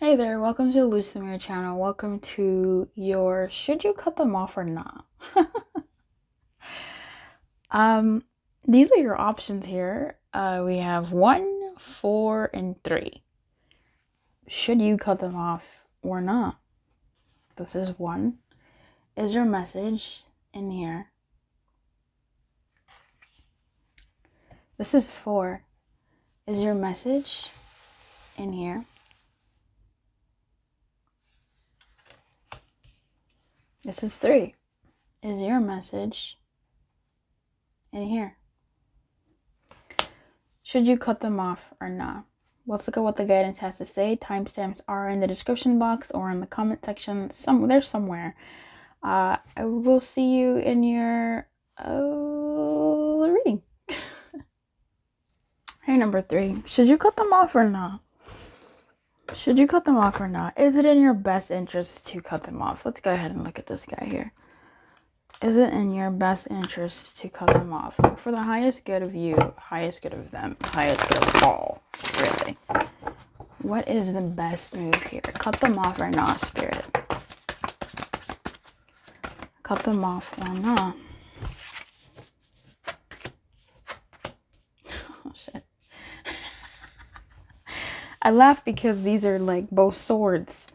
Hey there, welcome to the Loose the Mirror channel. Welcome to your should you cut them off or not? um, these are your options here. We have 1, 4, and 3. Should you cut them off or not? This is 1. Is your message in here? This is 4. Is your message in here? This is 3. Is your message in here? Should you cut them off or not? Let's look at what the guidance has to say. Timestamps are in the description box or in the comment section. There's somewhere. I will see you in your reading. Hey, number 3. Should you cut them off or not? Should you cut them off or not? Is it in your best interest to cut them off? Let's go ahead and look at this guy here. Is it in your best interest to cut them off? For the highest good of you, highest good of them, highest good of all, really. What is the best move here? Cut them off or not, Spirit? Cut them off or not? Oh, shit. I laugh because these are like both swords.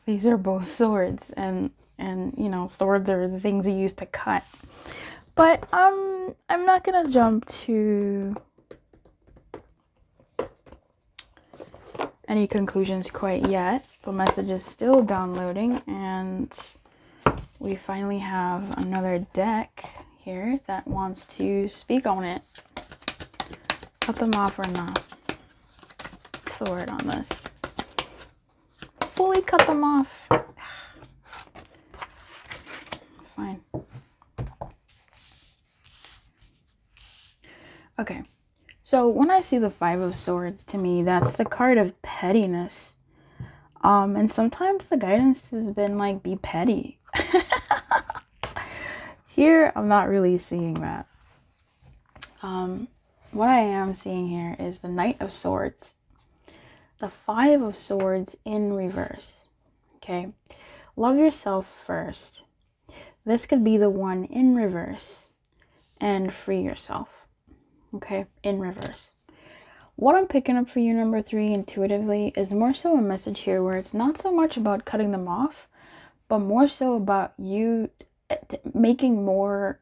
These are both swords, and you know, swords are the things you use to cut. But I'm not gonna jump to any conclusions quite yet. The message is still downloading, and we finally have another deck here that wants to speak on it. Cut them off or not? What's the word on this? Fully cut them off. Fine. Okay. So when I see the 5 of Swords, to me, that's the card of pettiness. And sometimes the guidance has been like, be petty. Here, I'm not really seeing that. What I am seeing here is the Knight of Swords. The 5 of Swords in reverse. Okay. Love yourself first. This could be the one in reverse. And free yourself. Okay. In reverse. What I'm picking up for you, number 3, intuitively, is more so a message here where it's not so much about cutting them off, but more so about you making more,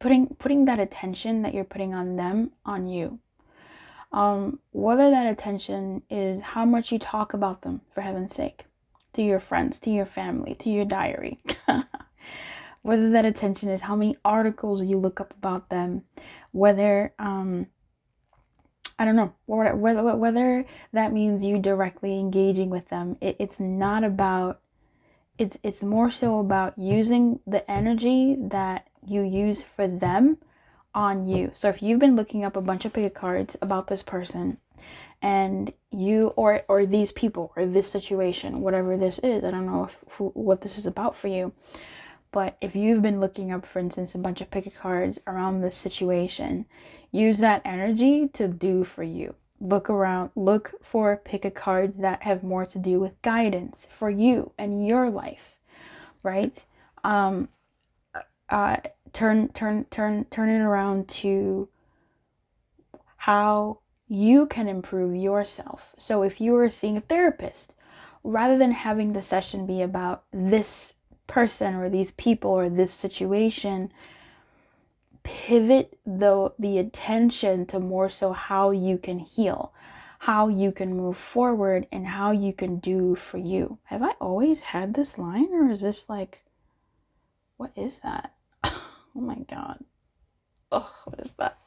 putting that attention that you're putting on them on you. Whether that attention is how much you talk about them, for heaven's sake, to your friends, to your family, to your diary. Whether that attention is how many articles you look up about them, whether I don't know, whether that means you directly engaging with them. It's not about, it's more so about using the energy that you use for them on you. So if you've been looking up a bunch of pick a cards about this person, and you or these people or this situation, whatever this is, I don't know what this is about for you, but if you've been looking up, for instance, a bunch of pick a cards around this situation, use that energy to do for you. Look around, look for pick a cards that have more to do with guidance for you and your life, right? Turn it around to how you can improve yourself. So if you are seeing a therapist, rather than having the session be about this person or these people or this situation, pivot the attention to more so how you can heal, how you can move forward, and how you can do for you. Have I always had this line, or is this like, what is that? Oh my god. Oh, what is that?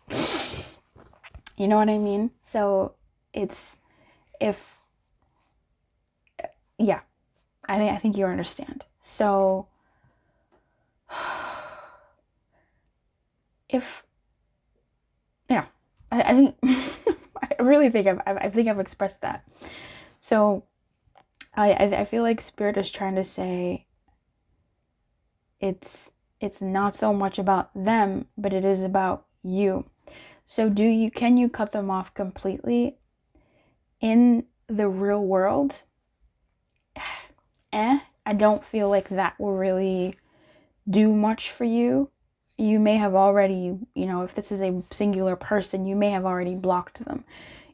You know what I mean? So it's, if, yeah, I think you understand. So if, yeah, I think I really think I've expressed that. So I feel like Spirit is trying to say it's not so much about them, but it is about you. So can you cut them off completely? in the real world, I don't feel like that will really do much for you. You may have already, if this is a singular person, you may have already blocked them.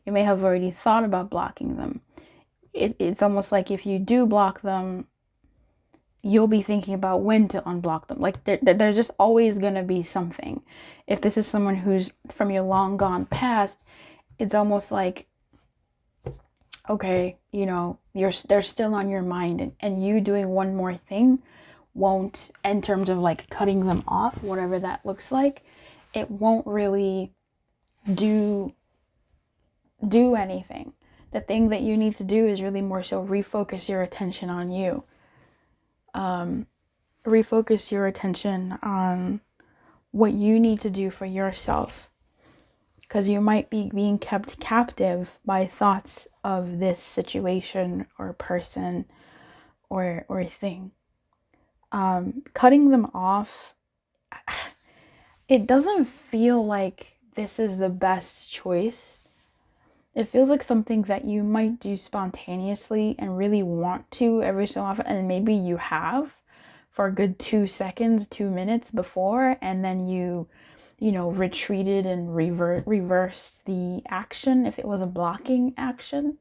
You may have already thought about blocking them. It's almost like if you do block them, you'll be thinking about when to unblock them. Like there's just always going to be something. If this is someone who's from your long gone past, it's almost like, okay, they're still on your mind, and you doing one more thing won't, in terms of like cutting them off, whatever that looks like, it won't really do anything. The thing that you need to do is really more so refocus your attention on you. Refocus your attention on what you need to do for yourself, because you might be being kept captive by thoughts of this situation or person or thing. Cutting them off, it doesn't feel like this is the best choice. It feels like something that you might do spontaneously and really want to every so often, and maybe you have for a good 2 seconds, 2 minutes before, and then you retreated and reversed the action if it was a blocking action.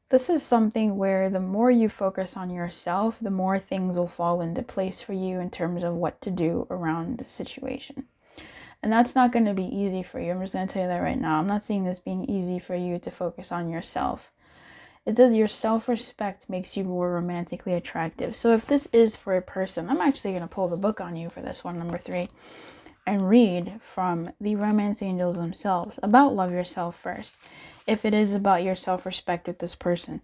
This is something where the more you focus on yourself, the more things will fall into place for you in terms of what to do around the situation. And that's not going to be easy for you. I'm just going to tell you that right now. I'm not seeing this being easy for you to focus on yourself. It says your self-respect makes you more romantically attractive. So if this is for a person, I'm actually going to pull the book on you for this one, number 3, and read from the romance angels themselves about love yourself first. If it is about your self-respect with this person,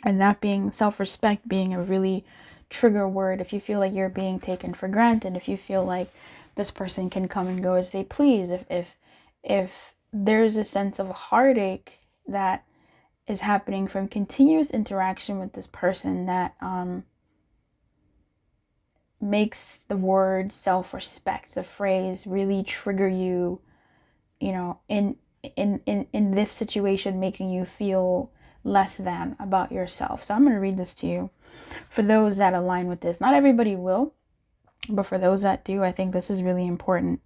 and that being self-respect being a really trigger word, if you feel like you're being taken for granted, if you feel like this person can come and go as they please, if there's a sense of heartache that is happening from continuous interaction with this person that makes the word self-respect, the phrase, really trigger you, in this situation, making you feel less than about yourself. So I'm going to read this to you for those that align with this. Not everybody will, but for those that do, I think this is really important.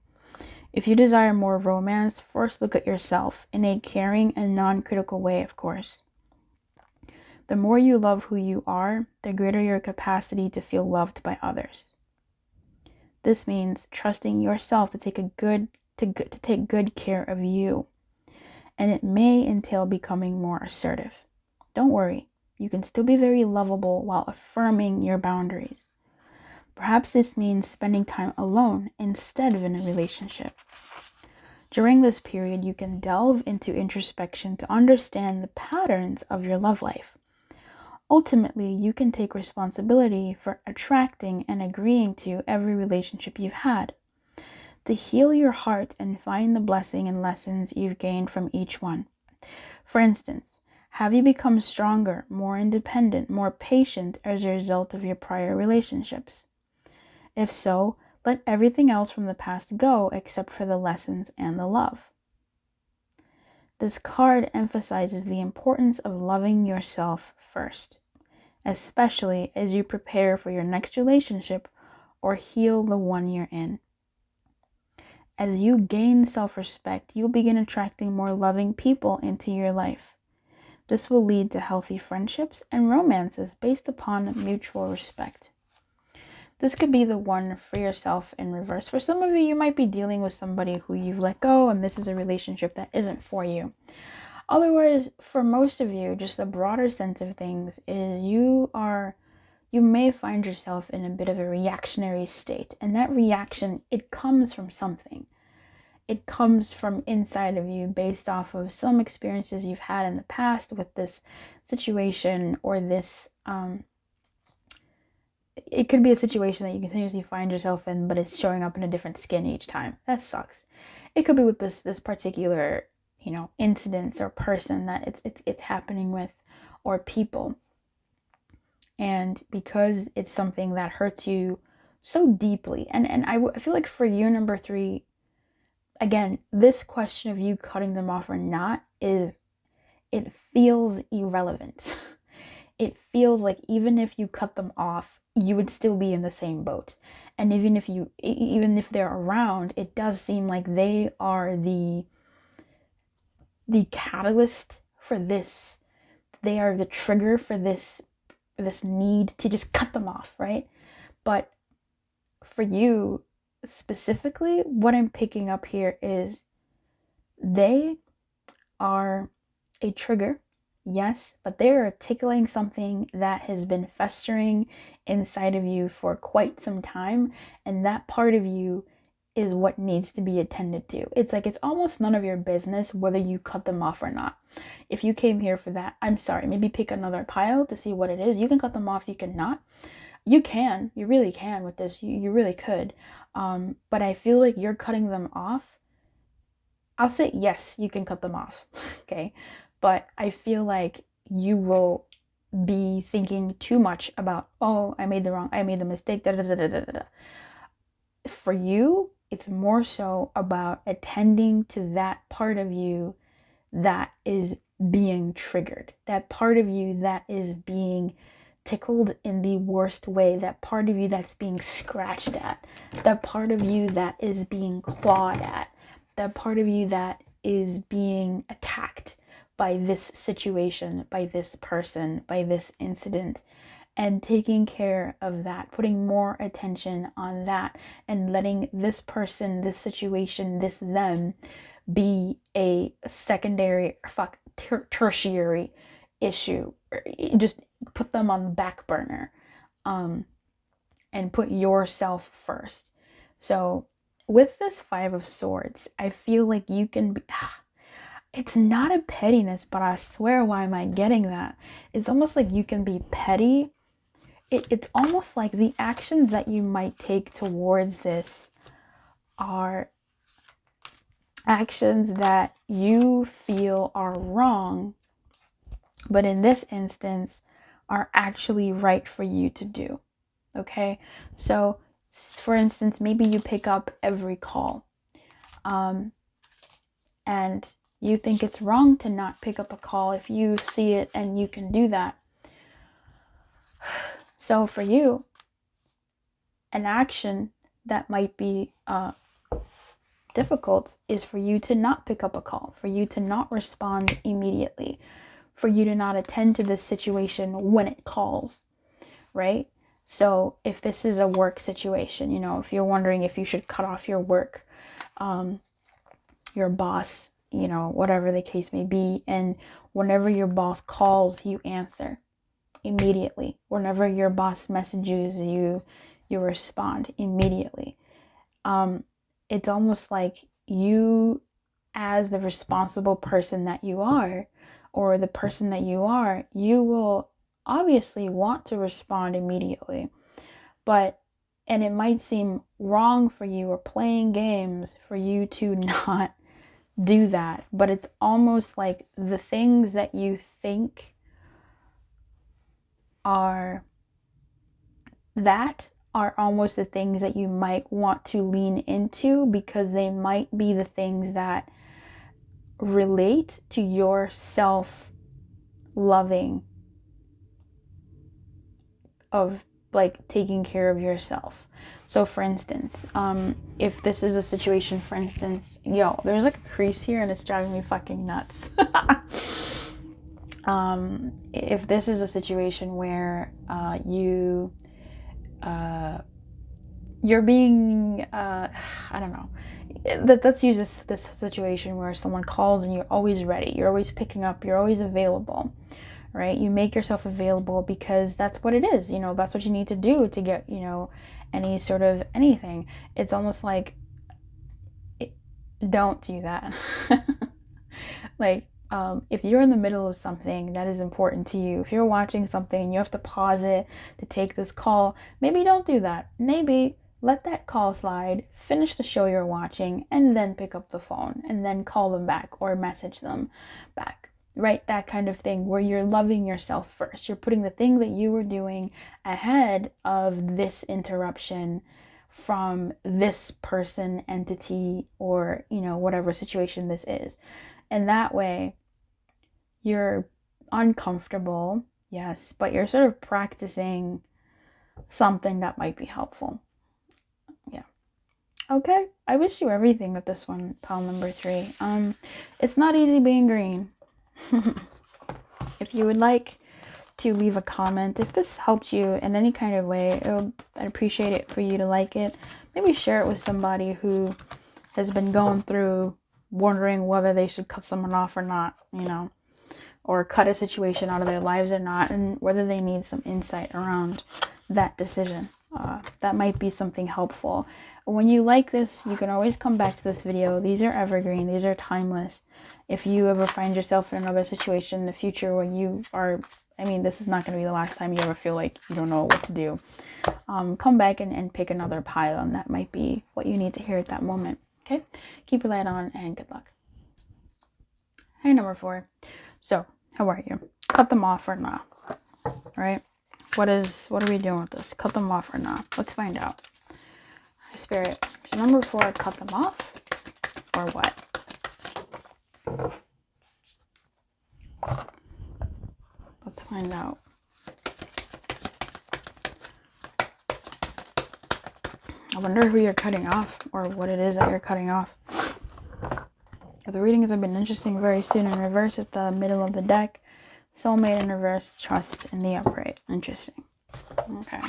If you desire more romance, first look at yourself in a caring and non-critical way, of course. The more you love who you are, the greater your capacity to feel loved by others. This means trusting yourself to take good care of you, and it may entail becoming more assertive. Don't worry, you can still be very lovable while affirming your boundaries. Perhaps this means spending time alone instead of in a relationship. During this period, you can delve into introspection to understand the patterns of your love life. Ultimately, you can take responsibility for attracting and agreeing to every relationship you've had, to heal your heart and find the blessing and lessons you've gained from each one. For instance, have you become stronger, more independent, more patient as a result of your prior relationships? If so, let everything else from the past go except for the lessons and the love. This card emphasizes the importance of loving yourself first, especially as you prepare for your next relationship or heal the one you're in. As you gain self-respect, you'll begin attracting more loving people into your life. This will lead to healthy friendships and romances based upon mutual respect. This could be the one for yourself in reverse. For some of you, you might be dealing with somebody who you've let go, and this is a relationship that isn't for you. Otherwise, for most of you, just a broader sense of things is you may find yourself in a bit of a reactionary state. And that reaction, it comes from something. It comes from inside of you based off of some experiences you've had in the past with this situation or this, it could be a situation that you continuously find yourself in, but it's showing up in a different skin each time. That sucks. It could be with this particular, incidents or person that it's happening with, or people. And because it's something that hurts you so deeply, and I feel like for you, number 3, again, this question of you cutting them off or not it feels irrelevant. It feels like even if you cut them off, you would still be in the same boat. And even if they're around, it does seem like they are the catalyst for this. They are the trigger for this need to just cut them off, right? But for you specifically, what I'm picking up here is they are a trigger, yes, but they are tickling something that has been festering inside of you for quite some time, and that part of you is what needs to be attended to. It's like it's almost none of your business whether you cut them off or not. If you came here for that, I'm sorry, maybe pick another pile to see what it is. You can cut them off, you can not. You really can with this. You really could. But I feel like you're cutting them off. I'll say yes, you can cut them off. Okay. But I feel like you will be thinking too much about, oh, I made the mistake, da da da da da da. For you, it's more so about attending to that part of you that is being triggered, that part of you that is being tickled in the worst way, that part of you that's being scratched at, that part of you that is being clawed at, that part of you that is being attacked by this situation, by this person, by this incident, and taking care of that, putting more attention on that, and letting this person, this situation, this them be a secondary, tertiary issue. Just put them on the back burner, and put yourself first. So with this Five of Swords, I feel like you can be, it's not a pettiness, but I swear, why am I getting that? It's almost like you can be petty. It's almost like the actions that you might take towards this are actions that you feel are wrong, but in this instance are actually right for you to do. Okay? So, for instance, maybe you pick up every call, and you think it's wrong to not pick up a call if you see it and you can do that. So for you, an action that might be difficult is for you to not pick up a call, for you to not respond immediately, for you to not attend to this situation when it calls, right? So if this is a work situation, if you're wondering if you should cut off your work, your boss, whatever the case may be, and whenever your boss calls, you answer immediately. Whenever your boss messages you, you respond immediately. It's almost like you, as the responsible person that you are, or the person that you are, you will obviously want to respond immediately. And it might seem wrong for you or playing games for you to not do that, but it's almost like the things that you think are almost the things that you might want to lean into, because they might be the things that relate to your self-loving of like taking care of yourself. So for instance, if this is a situation, for instance, there's like a crease here and it's driving me fucking nuts. If this is a situation where you're being, I don't know, let's use this situation where someone calls and you're always ready, you're always picking up, you're always available, right? You make yourself available because that's what it is, that's what you need to do to get, any sort of anything. It's almost like, don't do that. Like, if you're in the middle of something that is important to you, if you're watching something and you have to pause it to take this call, maybe don't do that. Maybe let that call slide, finish the show you're watching, and then pick up the phone and then call them back or message them back, right? That kind of thing where you're loving yourself first. You're putting the thing that you were doing ahead of this interruption from this person, entity, or, whatever situation this is. And that way, you're uncomfortable, yes, but you're sort of practicing something that might be helpful. Yeah. Okay. I wish you everything with this one, pile number 3. It's not easy being green. If you would like to leave a comment, if this helped you in any kind of way, I'd appreciate it for you to like it. Maybe share it with somebody who has been going through wondering whether they should cut someone off or not, or cut a situation out of their lives or not, and whether they need some insight around that decision. That might be something helpful. When you like this, you can always come back to this video. These are evergreen. These are timeless. If you ever find yourself in another situation in the future where you are, this is not going to be the last time you ever feel like you don't know what to do. Come back and pick another pile, and that might be what you need to hear at that moment. Okay? Keep your light on, and good luck. Hey, number 4. So, how are you? Cut them off or not? Right? What are we doing with this? Cut them off or not? Let's find out. Spirit. So number 4, cut them off or what? Let's find out. I wonder who you're cutting off or what it is that you're cutting off. The readings have been interesting. Very soon in reverse at the middle of the deck. Soulmate in reverse. Trust in the upright. Interesting. Okay.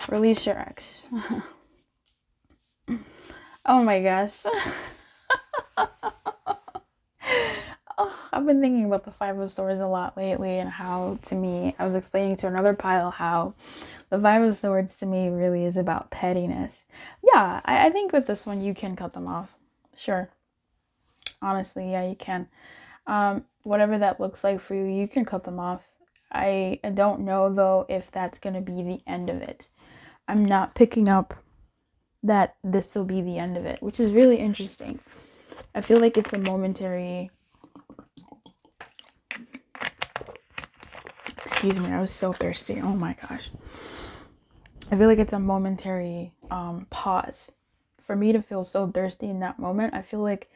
Release your ex. Oh my gosh. I've been thinking about the 5 of Swords a lot lately, and how, to me, I was explaining to another pile how the 5 of Swords to me really is about pettiness. Yeah, I think with this one you can cut them off. Sure. Honestly, yeah, you can. Whatever that looks like for you, you can cut them off. I don't know, though, if that's going to be the end of it. I'm not picking up that this will be the end of it, which is really interesting. I feel like it's a momentary... Excuse me, I was so thirsty. Oh my gosh. I feel like it's a momentary pause. For me to feel so thirsty in that moment, I feel like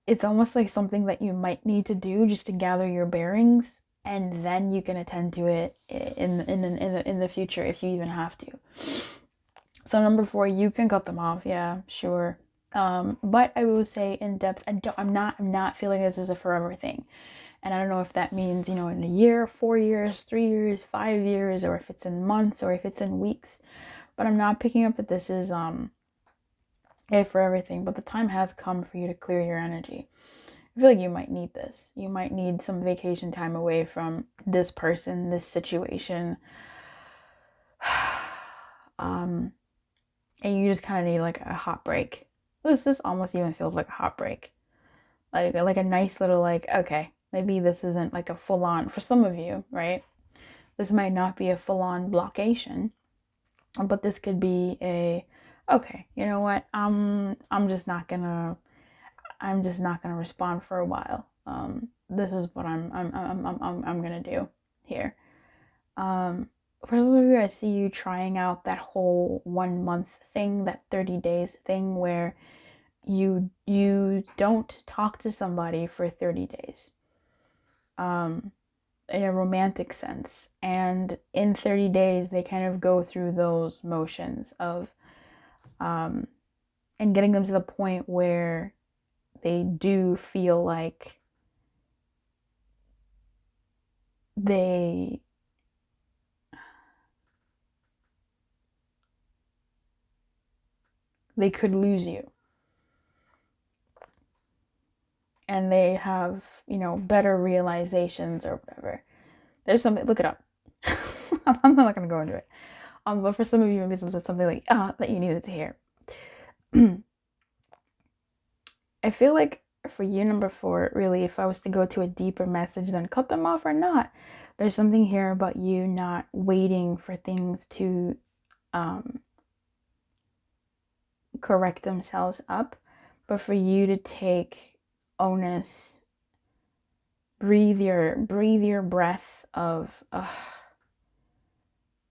it's almost like something that you might need to do just to gather your bearings, and then you can attend to it in the future if you even have to. So number 4, you can cut them off. Yeah, sure. But I will say in depth, I'm not feeling this is a forever thing. And I don't know if that means, in a year, 4 years, 3 years, 5 years, or if it's in months, or if it's in weeks. But I'm not picking up that this is a forever thing. But the time has come for you to clear your energy. I feel like you might need this. You might need some vacation time away from this person, this situation. And you just kind of need like a hot break. This almost even feels like a hot break. Like a nice little okay, maybe this isn't like a full-on, for some of you, right? This might not be a full-on blockation, but this could be a, okay, you know what? I'm just not gonna respond for a while. This is what I'm gonna do here. For some of you, I see you trying out that whole 1 month thing, that 30 days thing, where you don't talk to somebody for 30 days in a romantic sense, and in 30 days they kind of go through those motions of and getting them to the point where they do feel like they could lose you. And they have, better realizations or whatever. There's something, look it up. I'm not going to go into it. But for some of you, maybe it's just something like, that you needed to hear. I feel like for you, number 4, really, if I was to go to a deeper message than cut them off or not, there's something here about you not waiting for things to correct themselves up, but for you to take onus, breathe your breath of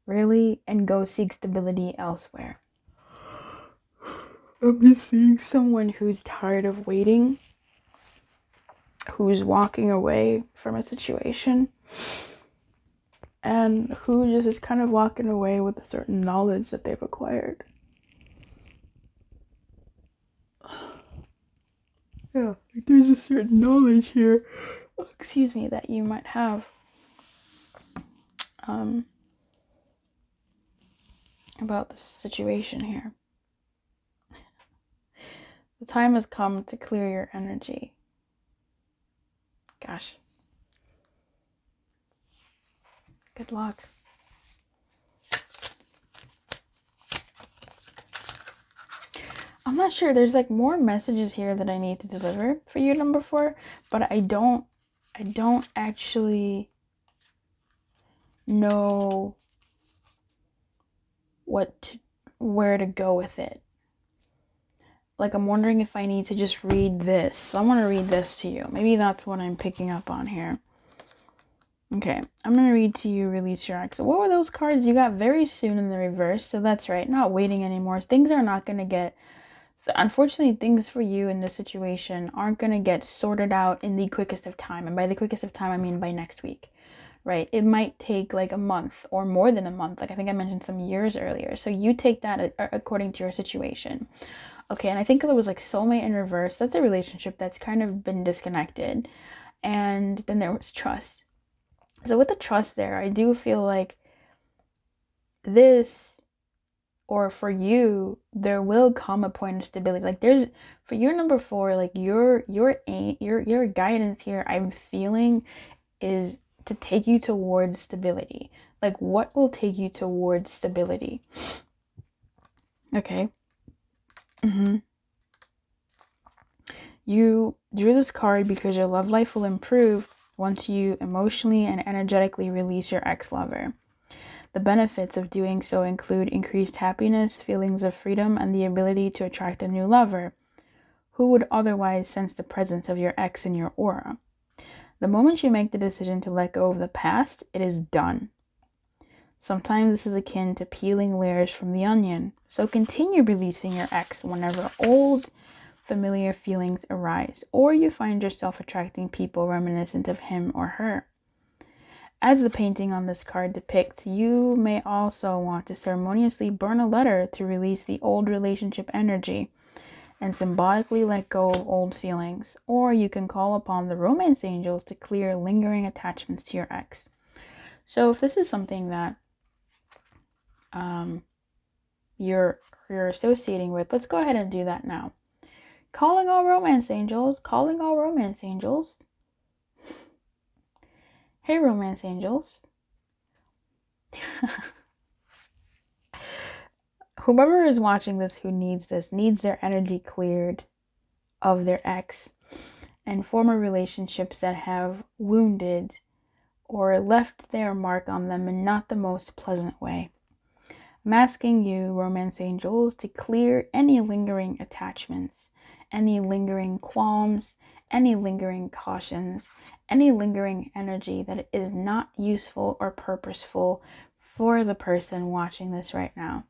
really, and go seek stability elsewhere. I'm just seeing someone who's tired of waiting, who's walking away from a situation, and who just is kind of walking away with a certain knowledge that they've acquired. Yeah, there's a certain knowledge here, excuse me, that you might have about this situation here. The time has come to clear your energy. Gosh. Good luck. I'm not sure. There's like more messages here that I need to deliver for you, number 4, but I don't actually know where to go with it. Like, I'm wondering if I need to just read this. So I want to read this to you. Maybe that's what I'm picking up on here. Okay, I'm going to read to you, Release Your Ex. So what were those cards you got very soon in the reverse? So that's right, not waiting anymore. Things are not going to get, unfortunately, things for you in this situation aren't going to get sorted out in the quickest of time. And by the quickest of time, I mean by next week, right? It might take like a month or more than a month. Like I think I mentioned some years earlier. So you take that according to your situation. Okay, and I think it was like soulmate in reverse. That's a relationship that's kind of been disconnected. And then there was trust. So with the trust there, I do feel like this, or for you, there will come a point of stability. Like there's, for your number 4, like your guidance here, I'm feeling, is to take you towards stability. Like what will take you towards stability? Okay. You drew this card because your love life will improve once you emotionally and energetically release your ex-lover. The benefits of doing so include increased happiness, feelings of freedom, and the ability to attract a new lover who would otherwise sense the presence of your ex in your aura. The moment you make the decision to let go of the past, it is done. Sometimes this is akin to peeling layers from the onion, so continue releasing your ex whenever old, familiar feelings arise, or you find yourself attracting people reminiscent of him or her. As the painting on this card depicts, you may also want to ceremoniously burn a letter to release the old relationship energy and symbolically let go of old feelings, or you can call upon the romance angels to clear lingering attachments to your ex. So if this is something that you're associating with, let's go ahead and do that now. Calling all romance angels, calling all romance angels. Hey, romance angels. Whoever is watching this who needs this, needs their energy cleared of their ex and former relationships that have wounded or left their mark on them in not the most pleasant way. I'm asking you, romance angels, to clear any lingering attachments, any lingering qualms, any lingering cautions, any lingering energy that is not useful or purposeful for the person watching this right now.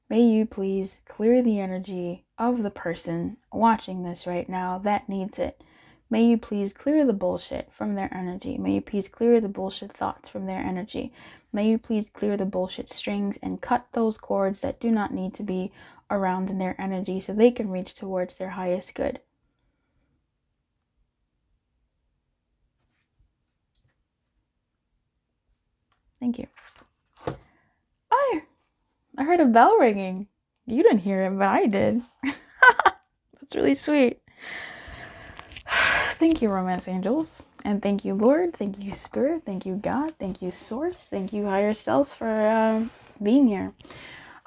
May you please clear the energy of the person watching this right now that needs it. May you please clear the bullshit from their energy. May you please clear the bullshit thoughts from their energy. May you please clear the bullshit strings and cut those cords that do not need to be around in their energy so they can reach towards their highest good. Thank you. Oh, I heard a bell ringing. You didn't hear it, but I did. That's really sweet. Thank you, romance angels. And thank you, Lord. Thank you, Spirit. Thank you, God. Thank you, Source. Thank you, higher selves, for being here.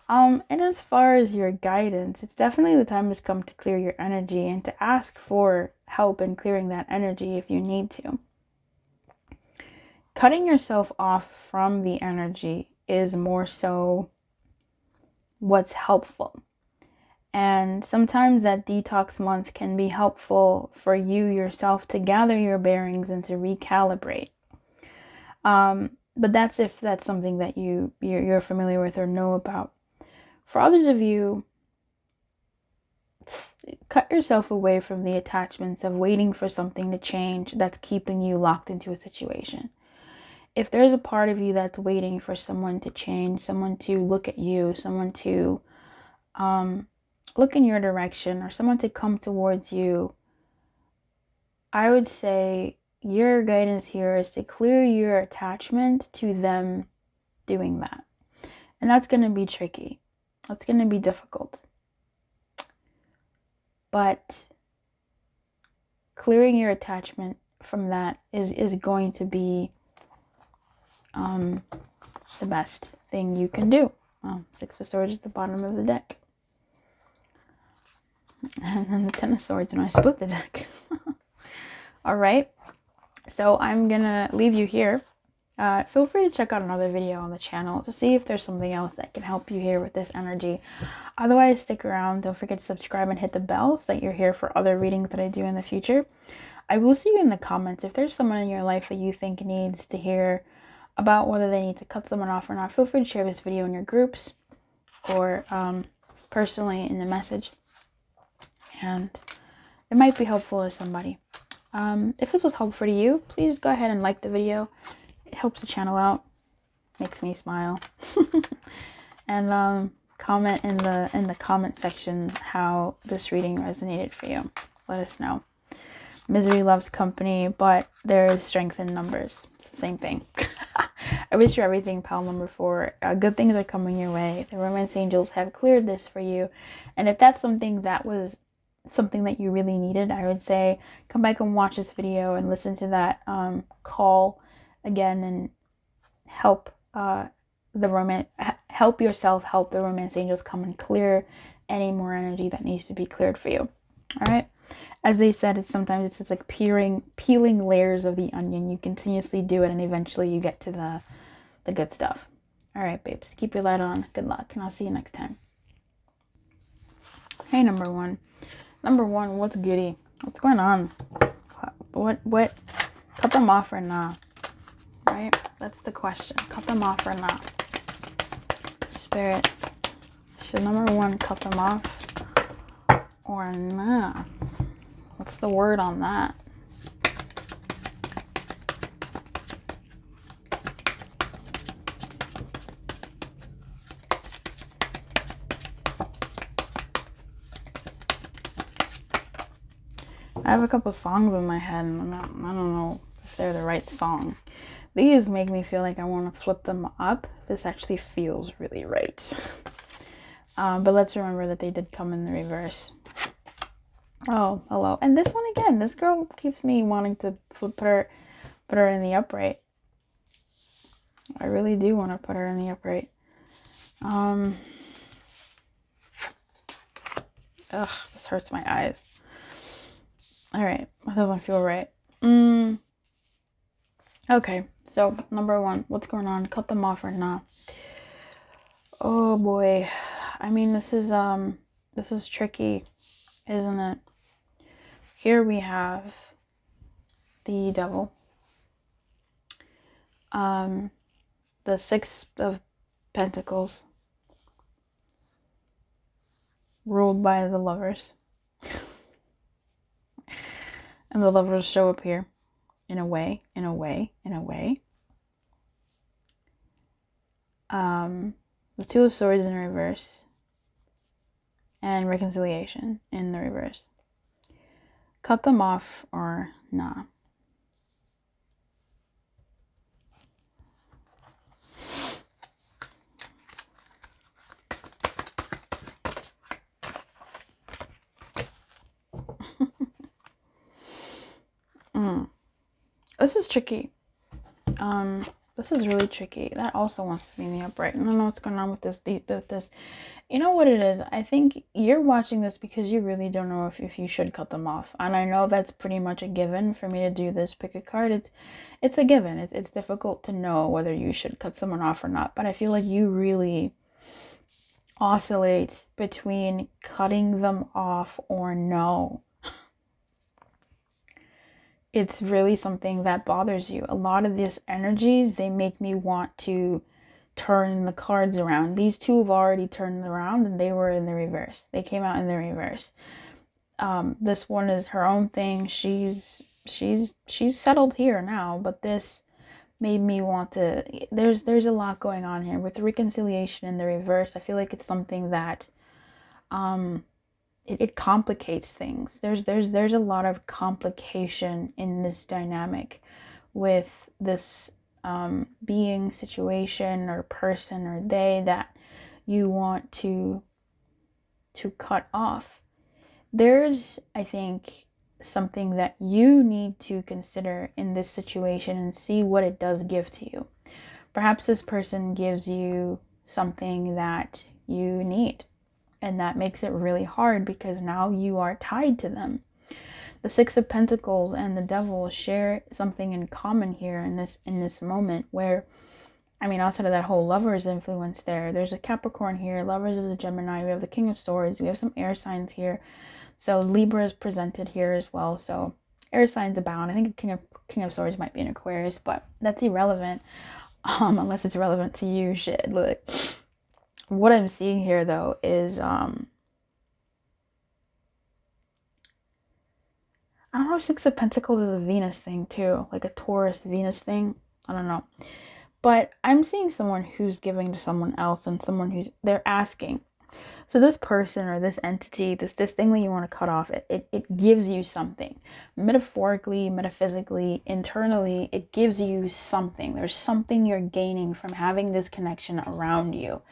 And as far as your guidance, it's definitely the time has come to clear your energy and to ask for help in clearing that energy if you need to. Cutting yourself off from the energy is more so what's helpful. And sometimes that detox month can be helpful for you yourself to gather your bearings and to recalibrate. But that's if that's something that you're familiar with or know about. For others of you, cut yourself away from the attachments of waiting for something to change that's keeping you locked into a situation. If there's a part of you that's waiting for someone to change, someone to look at you, someone to look in your direction, or someone to come towards you, I would say your guidance here is to clear your attachment to them doing that. And that's going to be tricky. That's going to be difficult. But clearing your attachment from that is going to be the best thing you can do. Six of Swords at the bottom of the deck. And then the Ten of Swords, and I split the deck. All right. So I'm going to leave you here. Feel free to check out another video on the channel to see if there's something else that can help you here with this energy. Otherwise, stick around. Don't forget to subscribe and hit the bell so that you're here for other readings that I do in the future. I will see you in the comments. If there's someone in your life that you think needs to hear about whether they need to cut someone off or not, feel free to share this video in your groups or personally in the message. And it might be helpful to somebody. If this was helpful to you, please go ahead and like the video. It helps the channel out, makes me smile. And comment in the comment section how this reading resonated for you. Let us know. Misery loves company, but there is strength in numbers. It's the same thing. I wish you everything, pile number 4. Good things are coming your way. The romance angels have cleared this for you. And if that's something that was something that you really needed, I would say come back and watch this video and listen to that call again, and help help yourself help the romance angels come and clear any more energy that needs to be cleared for you. All right, as they said, it's just like peeling layers of the onion. You continuously do it, and eventually you get to the good stuff. All right, babes, keep your light on. Good luck, and I'll see you next time. Hey, number one, what's goody? What's going on? What cut them off or not? Right? That's the question. Cut them off or not? Spirit, should number one cut them off or not? What's the word on that? I have a couple songs in my head, and I don't know if they're the right song. These make me feel like I want to flip them up. This actually feels really right. But let's remember that they did come in the reverse. Oh, hello. And this one again. This girl keeps me wanting to put her in the upright. I really do want to put her in the upright. Ugh, this hurts my eyes. All right, that doesn't feel right. Okay, so number one, what's going on? Cut them off or not? Oh boy, I mean, this is tricky, isn't it? Here we have the Devil, the Six of Pentacles, ruled by the Lovers, and the Lovers show up here. In a way. The Two of Swords in reverse, and Reconciliation in the reverse. Cut them off or nah? This is tricky. This is really tricky. That also wants to be in the upright. I don't know what's going on with this. You know what it is? I think you're watching this because you really don't know if you should cut them off. And I know that's pretty much a given for me to do this. Pick a card. It's a given. It's difficult to know whether you should cut someone off or not. But I feel like you really oscillate between cutting them off or no. It's really something that bothers you. A lot of these energies, they make me want to turn the cards around. These two have already turned around and they were in the reverse. They came out in the reverse. This one is her own thing. She's settled here now, but this made me want to, there's a lot going on here with reconciliation in the reverse. I feel like it's something that it complicates things. There's a lot of complication in this dynamic with this being, situation, or person, or they that you want to cut off. There's, I think, something that you need to consider in this situation and see what it does give to you. Perhaps this person gives you something that you need, and that makes it really hard because now you are tied to them. The Six of Pentacles and the Devil share something in common here in this moment where, I mean, outside of that whole Lovers influence there's a Capricorn here, Lovers is a Gemini, we have the King of Swords, we have some air signs here. So Libra is presented here as well. So air signs abound. I think King of Swords might be an Aquarius, but that's irrelevant. Unless it's relevant to you, shit. Look, what I'm seeing here though is I don't know if Six of Pentacles is a Venus thing too, like a Taurus Venus thing. I don't know. But I'm seeing someone who's giving to someone else and someone they're asking. So this person or this entity, this thing that you want to cut off, it gives you something. Metaphorically, metaphysically, internally, it gives you something. There's something you're gaining from having this connection around you.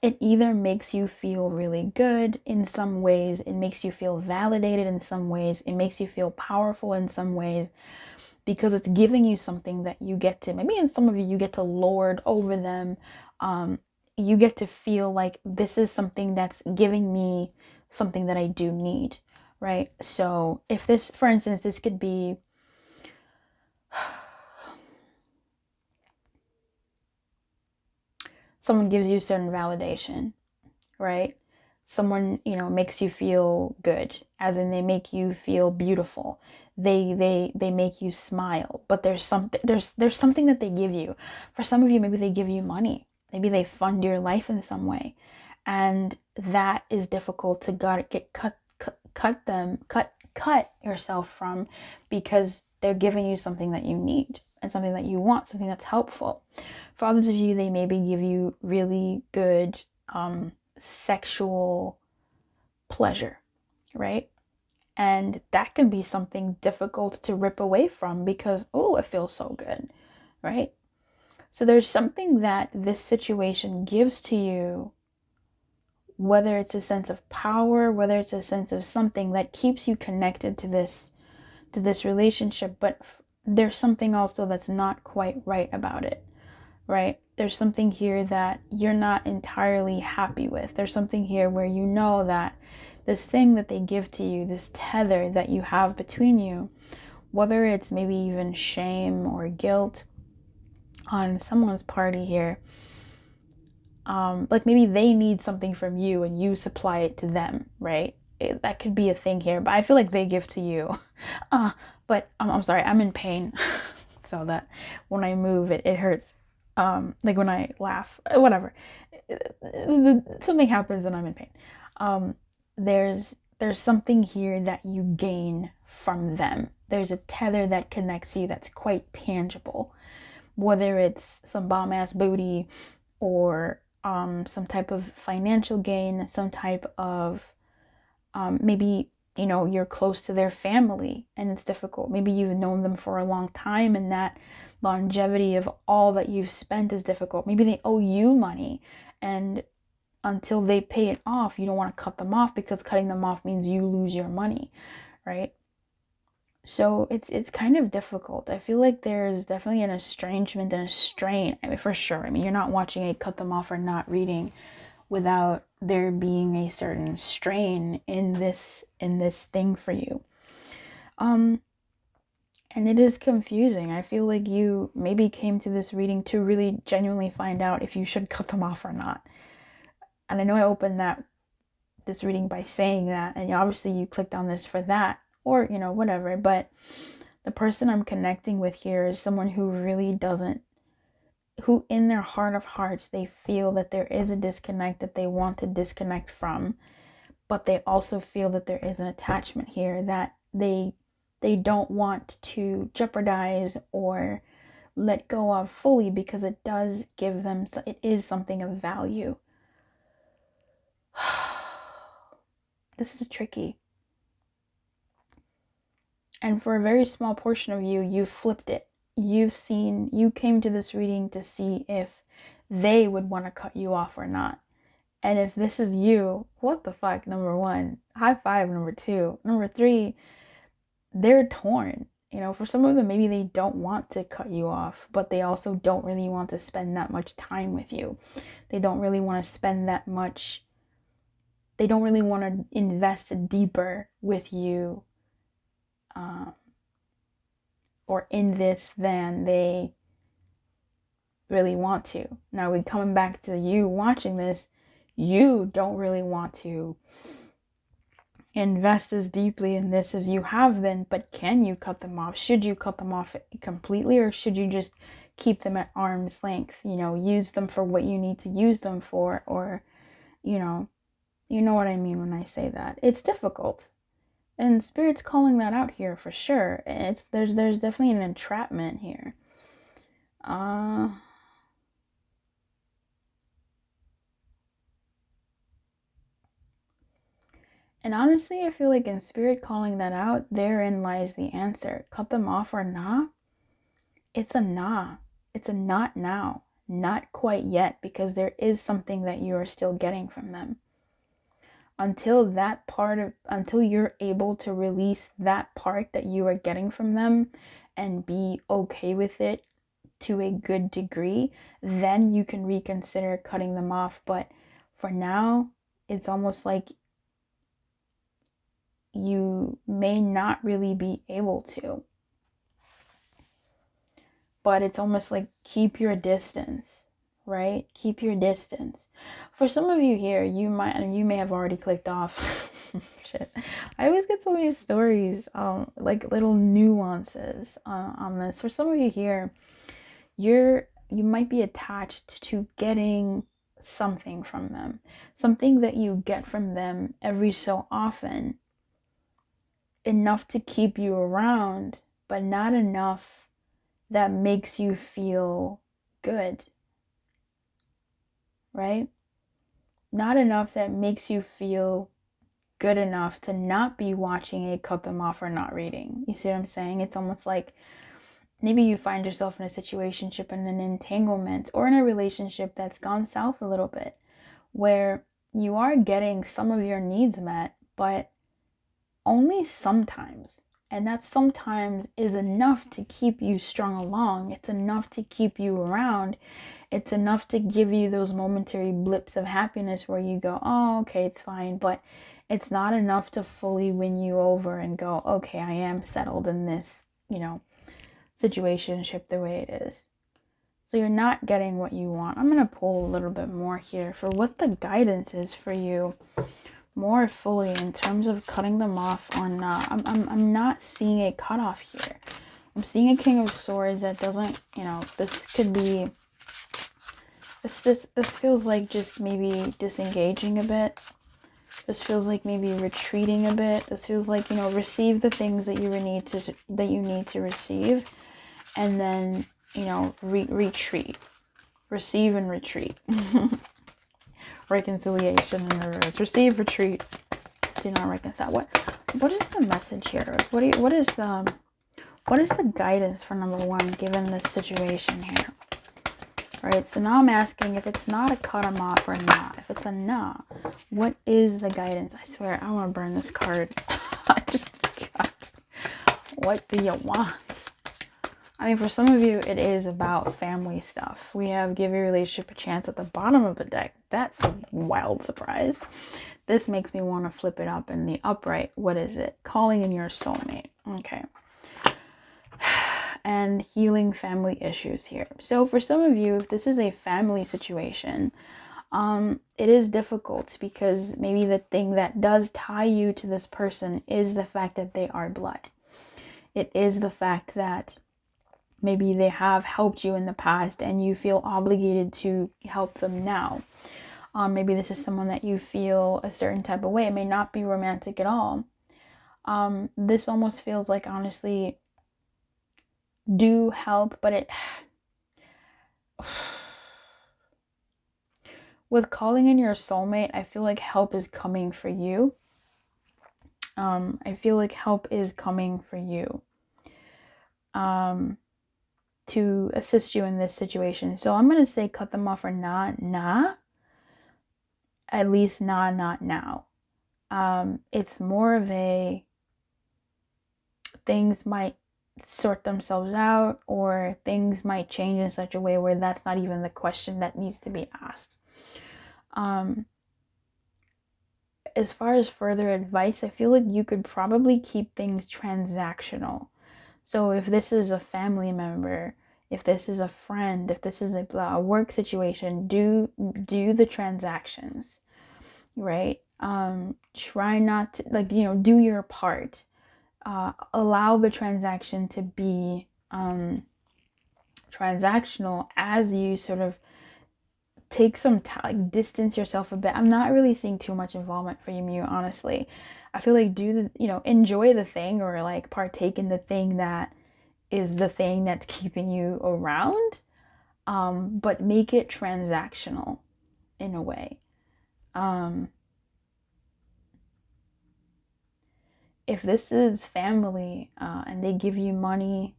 It either makes you feel really good in some ways, it makes you feel validated in some ways, it makes you feel powerful in some ways, because it's giving you something that you get to, maybe in some of you get to lord over them. You get to feel like this is something that's giving me something that I do need, right? So if this, for instance, this could be someone gives you certain validation, right? Someone, makes you feel good, as in they make you feel beautiful. They make you smile, but there's something that they give you. For some of you, maybe they give you money. Maybe they fund your life in some way. And that is difficult to cut yourself from, because they're giving you something that you need and something that you want, something that's helpful. For others of you, they maybe give you really good sexual pleasure, right? And that can be something difficult to rip away from because, oh, it feels so good, right? So there's something that this situation gives to you, whether it's a sense of power, whether it's a sense of something that keeps you connected to this relationship, but there's something also that's not quite right about it, right? There's something here that you're not entirely happy with. There's something here where you know that this thing that they give to you, this tether that you have between you, whether it's maybe even shame or guilt on someone's party here, like maybe they need something from you and you supply it to them, right? That could be a thing here, but I feel like they give to you. But I'm sorry, I'm in pain. So that when I move, it hurts. Like when I laugh, whatever. Something happens and I'm in pain. There's something here that you gain from them. There's a tether that connects you that's quite tangible. Whether it's some bomb-ass booty or some type of financial gain, some type of maybe, you're close to their family and it's difficult. Maybe you've known them for a long time and that longevity of all that you've spent is difficult. Maybe they owe you money, and until they pay it off, you don't want to cut them off because cutting them off means you lose your money, right? So it's kind of difficult. I feel like there's definitely an estrangement and a strain. I mean, for sure. I mean, you're not watching a cut them off or not reading without there being a certain strain in this thing for you. And it is confusing. I feel like you maybe came to this reading to really genuinely find out if you should cut them off or not. And I know I opened this reading by saying that, and obviously you clicked on this for that, or whatever, but the person I'm connecting with here is someone who really doesn't who in their heart of hearts, they feel that there is a disconnect that they want to disconnect from, but they also feel that there is an attachment here that they don't want to jeopardize or let go of fully, because it does give them, it is something of value. This is tricky. And for a very small portion of you, you flipped it. You came to this reading to see if they would want to cut you off or not. And if this is you, what the fuck, number one, high five, number two. Number three, they're torn. You know, for some of them, maybe they don't want to cut you off, but they also don't really want to spend that much time with you. They don't really want to spend that much, they don't really want to invest deeper with you or in this than they really want to. Now, we coming back to you watching this, you don't really want to invest as deeply in this as you have been, but can you cut them off? Should you cut them off completely, or should you just keep them at arm's length? You know, use them for what you need to use them for, or, you know what I mean when I say that. It's difficult. And Spirit's calling that out here for sure. There's definitely an entrapment here. And honestly, I feel like in Spirit calling that out, therein lies the answer. Cut them off or nah? It's a nah. It's a not now. Not quite yet, because there is something that you are still getting from them. Until you're able to release that part that you are getting from them and be okay with it to a good degree, then you can reconsider cutting them off. But for now, it's almost like you may not really be able to. But it's almost like keep your distance, right? Keep your distance. For some of you here, you may have already clicked off. Shit. I always get so many stories, like little nuances on this. For some of you here, you might be attached to getting something from them, something that you get from them every so often, enough to keep you around, but not enough that makes you feel good, right? Not enough that makes you feel good enough to not be watching a cut them off or not reading. You see what I'm saying? It's almost like maybe you find yourself in a situationship, in an entanglement, or in a relationship that's gone south a little bit, where you are getting some of your needs met, but only sometimes. And that sometimes is enough to keep you strung along. It's enough to keep you around. It's enough to give you those momentary blips of happiness where you go, oh, okay, it's fine. But it's not enough to fully win you over and go, okay, I am settled in this, situationship the way it is. So you're not getting what you want. I'm going to pull a little bit more here for what the guidance is for you more fully in terms of cutting them off or not. I'm not seeing a cutoff here. I'm seeing a King of Swords that doesn't, this could be, this feels like just maybe disengaging a bit. This feels like maybe retreating a bit. This feels like, receive the things that you need to receive, and then, retreat. Receive and retreat. Reconciliation in reverse. Receive, retreat, do not reconcile. What is the message here? What is the guidance for number one given this situation here? All right, so now I'm asking if it's not a cut 'em off or not. If it's a nah, what is the guidance? I swear I want to burn this card. God, what do you want? I mean, for some of you, it is about family stuff. We have give your relationship a chance at the bottom of the deck. That's a wild surprise. This makes me want to flip it up in the upright. What is it? Calling in your soulmate. Okay. And healing family issues here. So for some of you, if this is a family situation, it is difficult because maybe the thing that does tie you to this person is the fact that they are blood. It is the fact that Maybe they have helped you in the past and you feel obligated to help them now. Maybe this is someone that you feel a certain type of way. It may not be romantic at all. This almost feels like, honestly, do help, but it with calling in your soulmate, I feel like help is coming for you. I feel like help is coming for you to assist you in this situation. So I'm going to say cut them off or nah. At least not now. It's more of a things might sort themselves out, or things might change in such a way where that's not even the question that needs to be asked. As far as further advice, I feel like you could probably keep things transactional. So if this is a family member, if this is a friend, if this is a work situation, do the transactions, right? Try not to, do your part. Allow the transaction to be transactional as you sort of take some time, distance yourself a bit. I'm not really seeing too much involvement for you, honestly. I feel like enjoy the thing, or like partake in the thing that is the thing that's keeping you around, but make it transactional in a way. If this is family and they give you money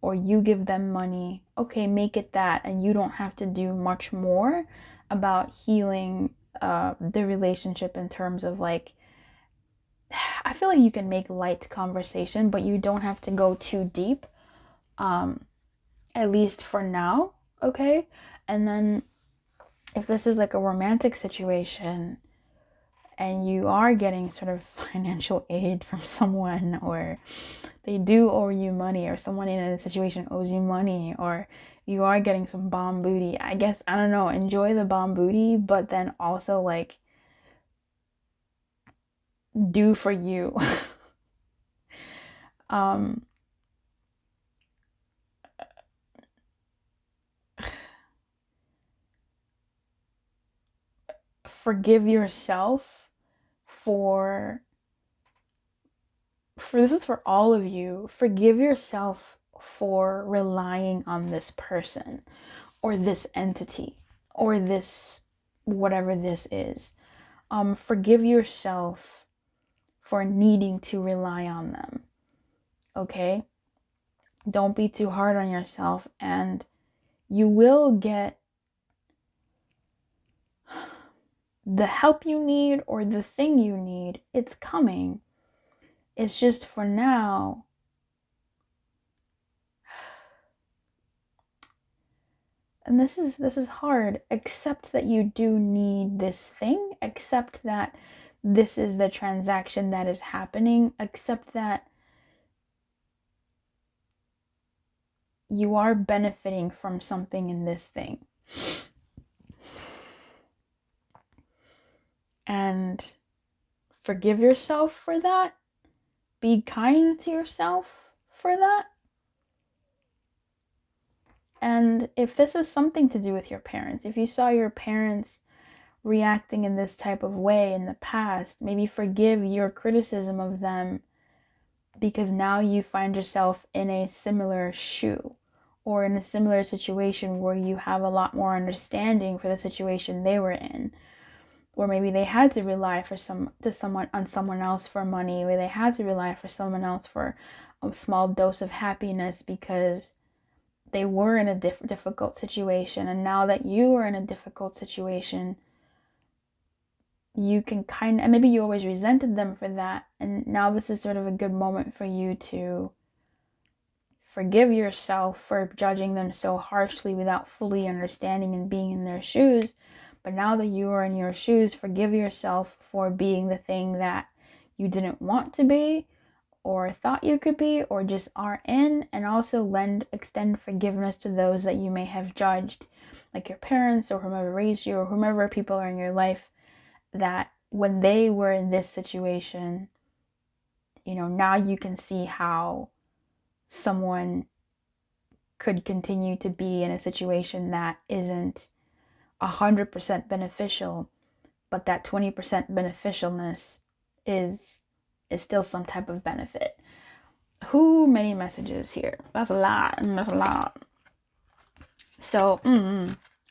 or you give them money, okay, make it that, and you don't have to do much more about healing the relationship in terms of like, I feel like you can make light conversation, but you don't have to go too deep, at least for now, okay? And then if this is like a romantic situation and you are getting sort of financial aid from someone, or they do owe you money, or someone in a situation owes you money, or you are getting some bomb booty, I guess, I don't know, enjoy the bomb booty, but then also like do for you. Forgive yourself for this is for all of you. Forgive yourself for relying on this person or this entity or this whatever this is. Forgive yourself for needing to rely on them. Okay? Don't be too hard on yourself, and you will get the help you need or the thing you need. It's coming. It's just for now. And this is hard. Accept that you do need this thing. Accept that this is the transaction that is happening. Accept that you are benefiting from something in this thing. And forgive yourself for that. Be kind to yourself for that. And if this is something to do with your parents, if you saw your parents reacting in this type of way in the past, maybe forgive your criticism of them, because now you find yourself in a similar shoe or in a similar situation where you have a lot more understanding for the situation they were in. Or maybe they had to rely on someone else for money, or they had to rely for someone else for a small dose of happiness because they were in a difficult situation. And now that you are in a difficult situation, you can and maybe you always resented them for that, and now this is sort of a good moment for you to forgive yourself for judging them so harshly without fully understanding and being in their shoes. But now that you are in your shoes, forgive yourself for being the thing that you didn't want to be, or thought you could be, or just are in. And also extend forgiveness to those that you may have judged, like your parents or whomever raised you, or whomever people are in your life, that when they were in this situation, now you can see how someone could continue to be in a situation that isn't 100% beneficial, but that 20% beneficialness is still some type of benefit. Who many messages here? That's a lot. That's a lot. So,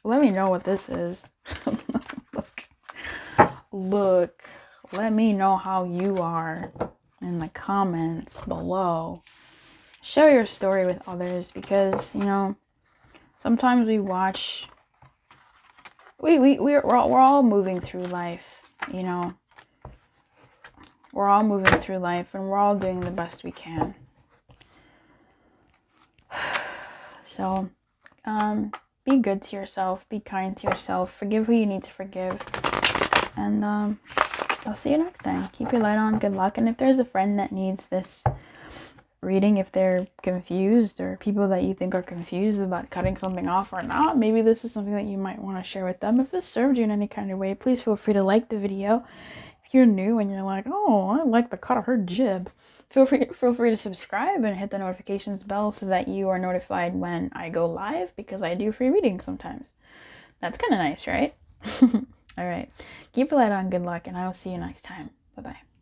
let me know what this is. Look, let me know how you are in the comments below. Share your story with others, because, you know, sometimes we watch, we're all moving through life, you know. We're all moving through life, and we're all doing the best we can. So, be good to yourself, be kind to yourself, forgive who you need to forgive, and I'll see you next time. Keep your light on, good luck, and if there's a friend that needs this reading, if they're confused, or people that you think are confused about cutting something off or not, maybe this is something that you might want to share with them. If this served you in any kind of way, please feel free to like the video. If you're new and you're like, oh, I like the cut of her jib, feel free to subscribe and hit the notifications bell so that you are notified when I go live, because I do free readings sometimes. That's kind of nice, right? All right. Keep your light on, good luck, and I will see you next time. Bye-bye.